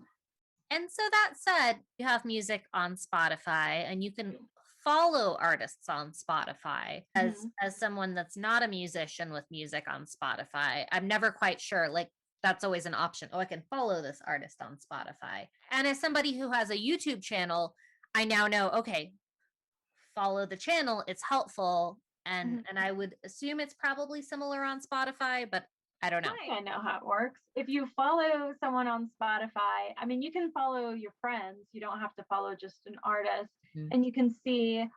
And so that said, you have music on Spotify, and you can follow artists on Spotify. As someone that's not a musician with music on Spotify, I'm never quite sure, like, that's always an option. Oh, I can follow this artist on Spotify. And as somebody who has a YouTube channel, I now know, okay, follow the channel. It's helpful. And I would assume it's probably similar on Spotify, but I don't know. I know how it works. If you follow someone on Spotify, I mean, you can follow your friends. You don't have to follow just an artist. And you can see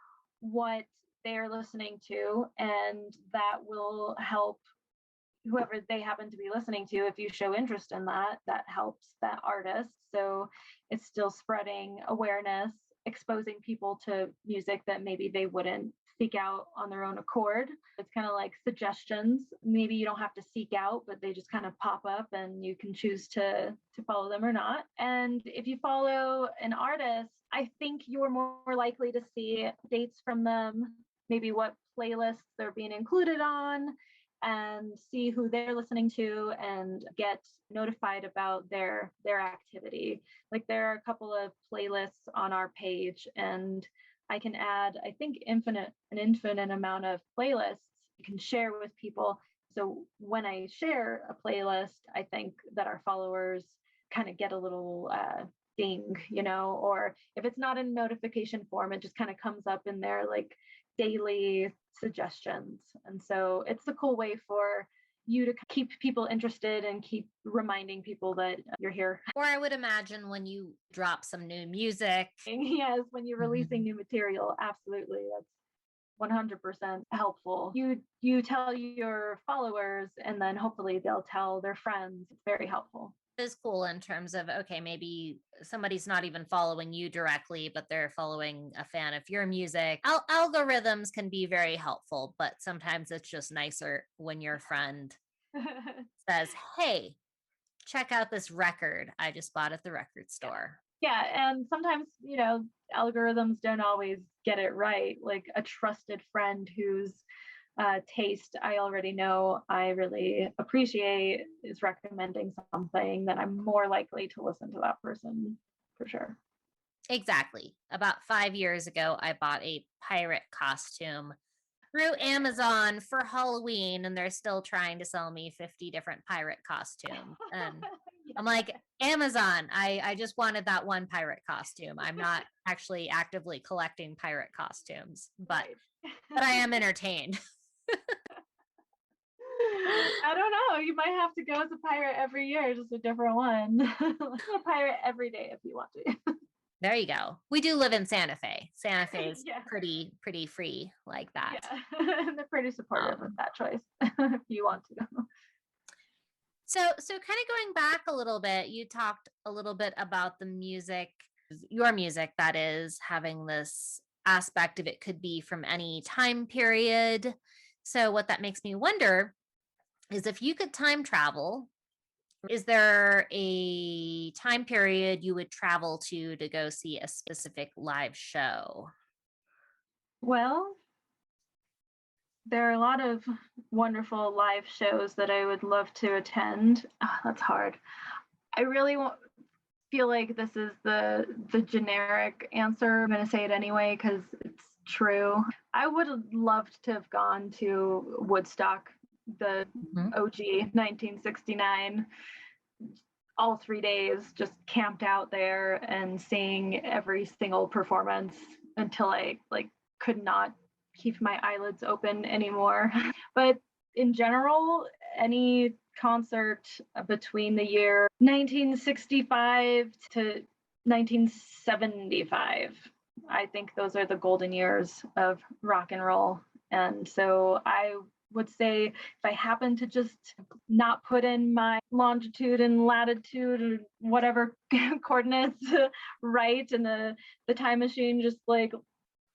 what they're listening to, and that will help whoever they happen to be listening to. If you show interest in that helps that artist. So it's still spreading awareness, exposing people to music that maybe they wouldn't seek out on their own accord. It's kind of like suggestions. Maybe you don't have to seek out, but they just kind of pop up and you can choose to follow them or not. And if you follow an artist, I think you're more likely to see dates from them, maybe what playlists they're being included on, and see who they're listening to and get notified about their activity. Like, there are a couple of playlists on our page, and I can add, I think, an infinite amount of playlists you can share with people. So when I share a playlist, I think that our followers kind of get a little ding, or if it's not in notification form, it just kind of comes up in their like daily suggestions. And so it's a cool way for you to keep people interested and keep reminding people that you're here. Or I would imagine when you drop some new music. Yes, when you're releasing new material, absolutely. That's 100% helpful. You tell your followers, and then hopefully they'll tell their friends. It's very helpful. Is cool in terms of, okay, maybe somebody's not even following you directly, but they're following a fan of your music. Algorithms can be very helpful, but sometimes it's just nicer when your friend says, hey, check out this record I just bought at the record store. Yeah, and sometimes, algorithms don't always get it right. Like a trusted friend whose taste I already know I really appreciate is recommending something, that I'm more likely to listen to that person for sure. Exactly. About 5 years ago, I bought a pirate costume through Amazon for Halloween, and they're still trying to sell me 50 different pirate costumes. And I'm like, Amazon, I just wanted that one pirate costume. I'm not actually actively collecting pirate costumes, but I am entertained. I don't know. You might have to go as a pirate every year, just a different one. A pirate every day if you want to. There you go. We do live in Santa Fe. Santa Fe is Yeah. pretty free like that. Yeah. They're pretty supportive of that choice if you want to. So kind of going back a little bit, you talked a little bit about the music, your music that is having this aspect of it could be from any time period. So what that makes me wonder is if you could time travel, is there a time period you would travel to go see a specific live show? Well, there are a lot of wonderful live shows that I would love to attend. Oh, that's hard. I really feel like this is the generic answer. I'm going to say it anyway because it's true. I would have loved to have gone to Woodstock, the OG 1969. All 3 days, just camped out there and seeing every single performance until I could not keep my eyelids open anymore. But in general, any concert between the year 1965 to 1975, I think those are the golden years of rock and roll. And so I would say if I happen to just not put in my longitude and latitude or whatever coordinates right, and the time machine just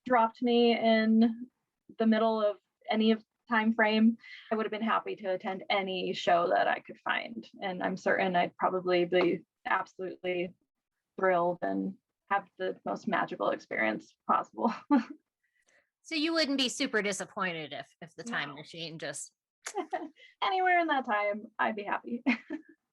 dropped me in the middle of any of time frame, I would have been happy to attend any show that I could find. And I'm certain I'd probably be absolutely thrilled and have the most magical experience possible. So you wouldn't be super disappointed if the time machine just anywhere in that time, I'd be happy.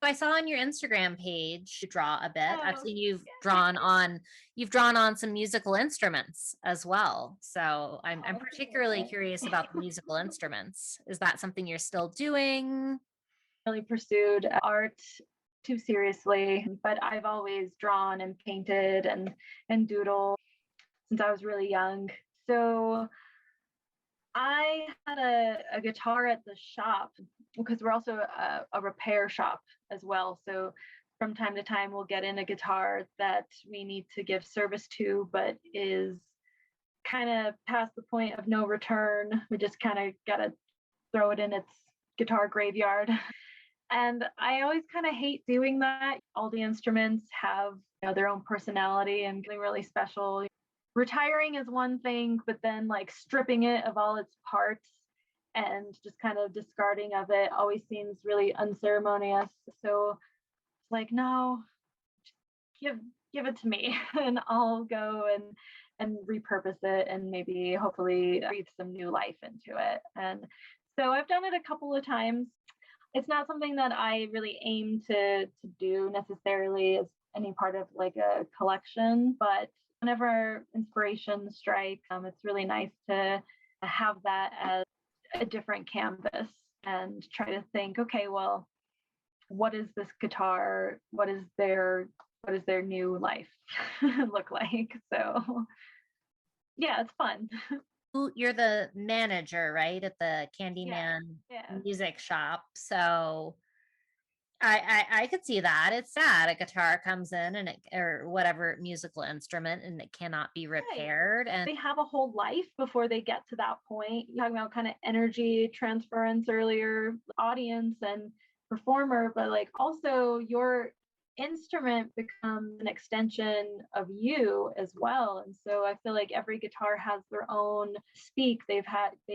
I saw on your Instagram page you draw a bit. I've seen you've drawn on some musical instruments as well. So I'm particularly curious about the musical instruments. Is that something you're still doing? Really pursued art too seriously, but I've always drawn and painted and doodled since I was really young. So I had a guitar at the shop because we're also a repair shop as well. So from time to time, we'll get in a guitar that we need to give service to, but is kind of past the point of no return. We just kind of got to throw it in its guitar graveyard. And I always kind of hate doing that. All the instruments have their own personality and really special. Retiring is one thing, but then stripping it of all its parts and just kind of discarding of it always seems really unceremonious. So no, give it to me and I'll go and repurpose it and maybe hopefully breathe some new life into it. And so I've done it a couple of times. It's not something that I really aim to do necessarily as any part of a collection, but whenever inspiration strikes, it's really nice to have that as a different canvas and try to think, okay, well, what is this guitar? What is their new life look like? So yeah, it's fun. You're the manager, right, at the Candyman music shop. So I could see that. It's sad. A guitar comes in or whatever musical instrument and it cannot be repaired. And they have a whole life before they get to that point. You're talking about kind of energy transference earlier, audience and performer, but also your instrument becomes an extension of you as well. And so I feel like every guitar has their own speak. They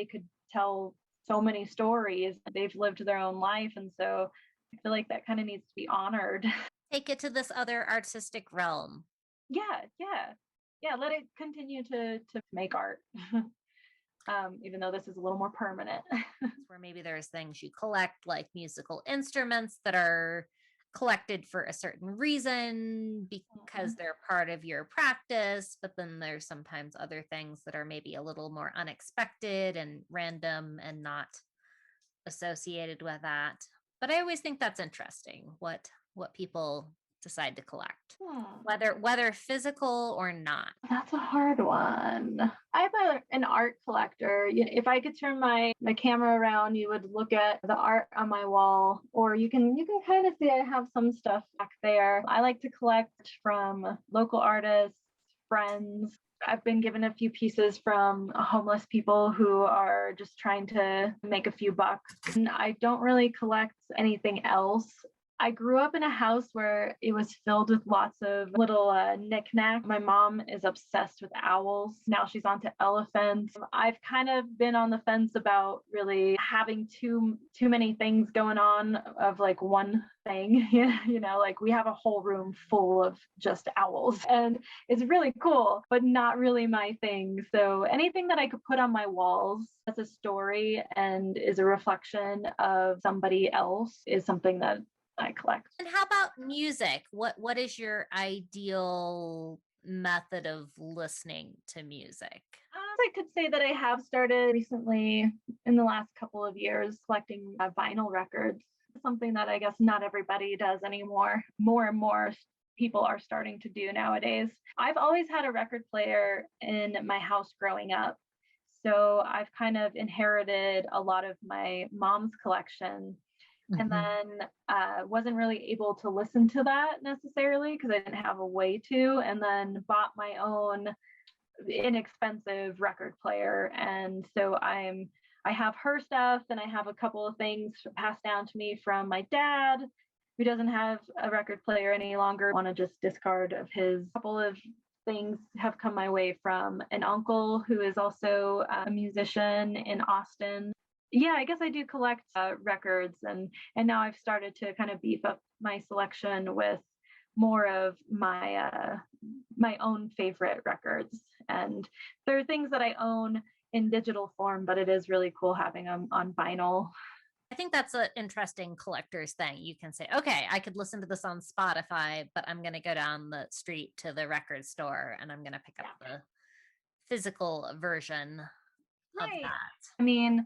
could tell so many stories. They've lived their own life. And so I feel like that kind of needs to be honored. Take it to this other artistic realm. Yeah. Let it continue to make art. Even though this is a little more permanent. Where maybe there's things you collect, like musical instruments that are collected for a certain reason because they're part of your practice, but then there's sometimes other things that are maybe a little more unexpected and random and not associated with that. But I always think that's interesting what people decide to collect, whether physical or not. That's a hard one. I'm an art collector. If I could turn my camera around, you would look at the art on my wall, or you can kind of see I have some stuff back there. I like to collect from local artists, friends. I've been given a few pieces from homeless people who are just trying to make a few bucks. And I don't really collect anything else. I grew up in a house where it was filled with lots of little knickknacks. My mom is obsessed with owls. Now she's onto elephants. I've kind of been on the fence about really having too many things going on of like one thing. Like we have a whole room full of just owls, and it's really cool, but not really my thing. So anything that I could put on my walls as a story and is a reflection of somebody else is something that I collect. And how about music? What is your ideal method of listening to music? I could say that I have started recently in the last couple of years collecting vinyl records, something that I guess not everybody does anymore. More and more people are starting to do nowadays. I've always had a record player in my house growing up. So I've kind of inherited a lot of my mom's collection. And then wasn't really able to listen to that necessarily because I didn't have a way to, and then bought my own inexpensive record player. And so I have her stuff, and I have a couple of things passed down to me from my dad, who doesn't have a record player any longer. I want to just discard of his. Couple of things have come my way from an uncle who is also a musician in Austin. Yeah, I guess I do collect records, and now I've started to kind of beef up my selection with more of my my own favorite records. And there are things that I own in digital form, but it is really cool having them on vinyl. I think that's an interesting collector's thing. You can say, okay, I could listen to this on Spotify, but I'm going to go down the street to the record store and I'm going to pick up the physical version of that. I mean,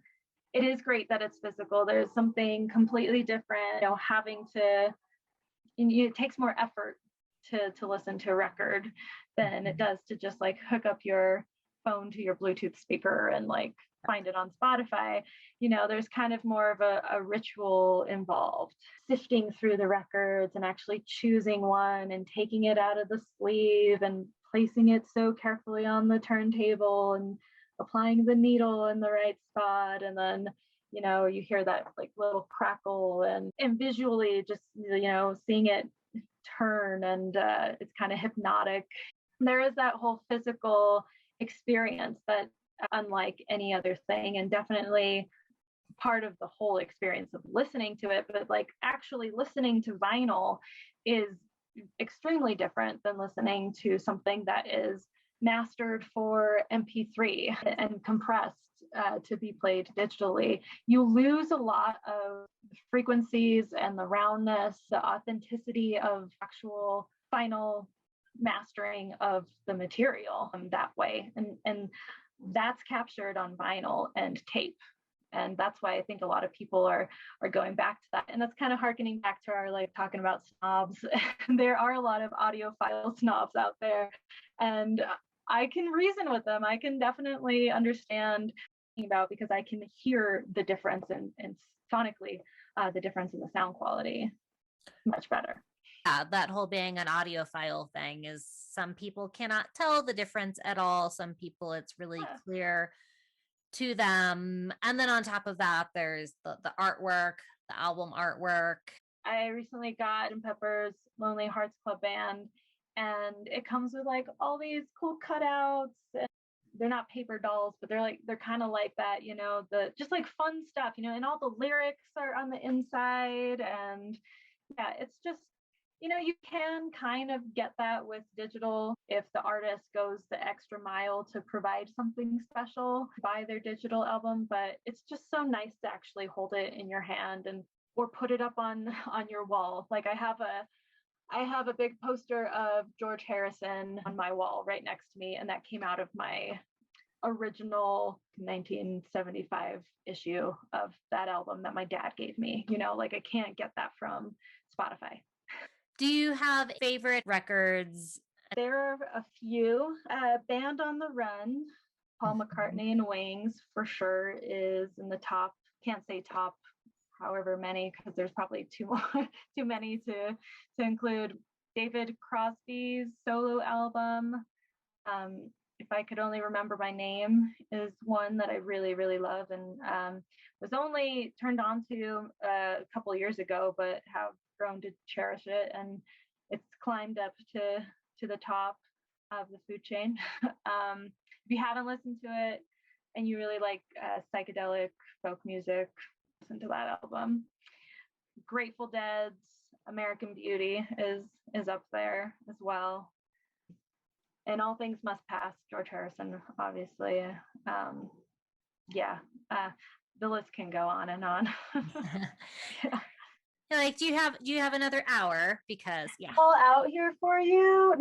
it is great that it's physical. There's something completely different, having to, it takes more effort to listen to a record than it does to just like hook up your phone to your Bluetooth speaker and like find it on Spotify. There's kind of more of a ritual involved, sifting through the records and actually choosing one and taking it out of the sleeve and placing it so carefully on the turntable and applying the needle in the right spot. And then, you hear that like little crackle and visually just, seeing it turn, and it's kind of hypnotic. There is that whole physical experience that unlike any other thing, and definitely part of the whole experience of listening to it, but like actually listening to vinyl is extremely different than listening to something that is mastered for MP3 and compressed to be played digitally. You lose a lot of frequencies and the roundness, the authenticity of actual final mastering of the material that way. And that's captured on vinyl and tape. And that's why I think a lot of people are going back to that. And that's kind of harkening back to our like talking about snobs. There are a lot of audiophile snobs out there, and I can reason with them. I can definitely understand about, because I can hear the difference in sonically, the difference in the sound quality much better. Yeah, that whole being an audiophile thing is some people cannot tell the difference at all. Some people it's really clear to them. And then on top of that, there's the artwork, the album artwork. I recently got Pepper's Lonely Hearts Club Band, and it comes with like all these cool cutouts. And they're not paper dolls, but they're kind of like that, the just like fun stuff, and all the lyrics are on the inside. And yeah, it's just, you can kind of get that with digital if the artist goes the extra mile to provide something special by their digital album, but it's just so nice to actually hold it in your hand and or put it up on your wall. Like I have a big poster of George Harrison on my wall right next to me, and that came out of my original 1975 issue of that album that my dad gave me. Like I can't get that from Spotify. Do you have favorite records? There are a few. Band on the Run, Paul McCartney and Wings for sure is in the top. Can't say top however many, because there's probably too many to include. David Crosby's solo album, If I Could Only Remember My Name, is one that I really, really love, and was only turned on to a couple years ago, but have grown to cherish it, and it's climbed up to the top of the food chain. If you haven't listened to it and you really like psychedelic folk music, listen to that album. Grateful Dead's American Beauty is up there as well. And All Things Must Pass, George Harrison, obviously. The list can go on and on. Yeah. Like, do you have another hour? Because all out here for you.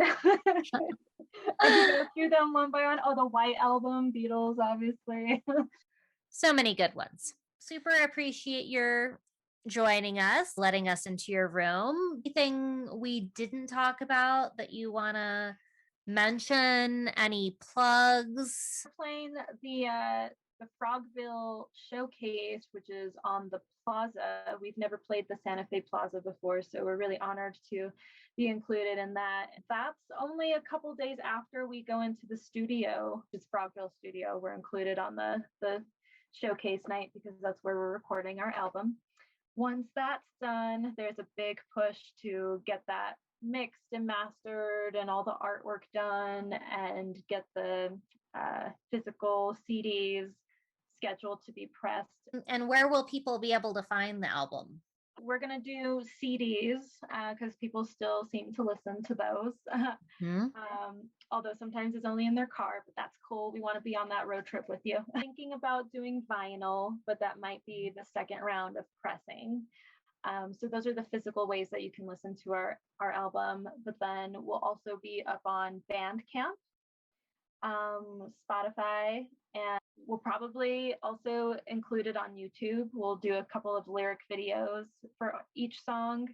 I can go through them one by one. Oh, the White Album, Beatles, obviously. So many good ones. Super appreciate your joining us, letting us into your room. Anything we didn't talk about that you want to mention? Any plugs? Playing the Frogville Showcase, which is on the Plaza. We've never played the Santa Fe Plaza before, so we're really honored to be included in that. That's only a couple days after we go into the studio. It's Frogville Studio. We're included on the showcase night because that's where we're recording our album. Once that's done, there's a big push to get that mixed and mastered and all the artwork done and get the physical CDs scheduled to be pressed. And where will people be able to find the album? We're going to do CDs because people still seem to listen to those. Although sometimes it's only in their car, but that's cool. We want to be on that road trip with you. Thinking about doing vinyl, but that might be the second round of pressing. So those are the physical ways that you can listen to our album. But then we'll also be up on Bandcamp, Spotify, and we'll probably also include it on YouTube. We'll do a couple of lyric videos for each song,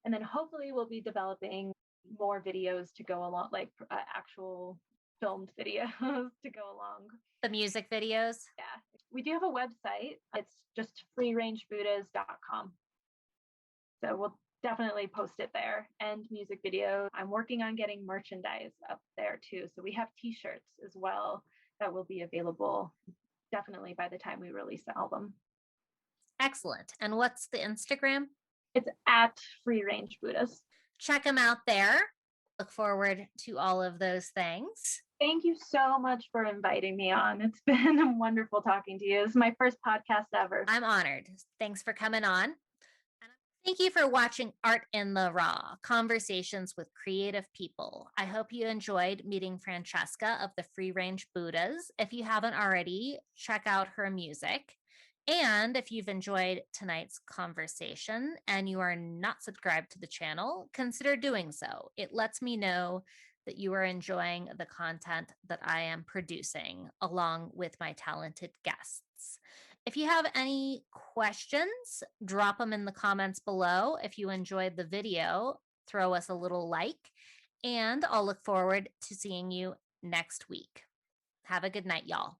and then hopefully we'll be developing more videos to go along, like actual filmed videos to go along. The music videos? Yeah. We do have a website. It's just freerangebuddhas.com. So we'll definitely post it there, and music video. I'm working on getting merchandise up there too. So we have t-shirts as well that will be available definitely by the time we release the album. Excellent. And what's the Instagram? It's at Free Range Buddhas. Check them out there. Look forward to all of those things. Thank you so much for inviting me on. It's been wonderful talking to you. This is my first podcast ever. I'm honored. Thanks for coming on. Thank you for watching Art in the Raw, Conversations with Creative People. I hope you enjoyed meeting Francesca of the Free Range Buddhas. If you haven't already, check out her music. And if you've enjoyed tonight's conversation and you are not subscribed to the channel, consider doing so. It lets me know that you are enjoying the content that I am producing along with my talented guests. If you have any questions, drop them in the comments below. If you enjoyed the video, throw us a little like, and I'll look forward to seeing you next week. Have a good night, y'all.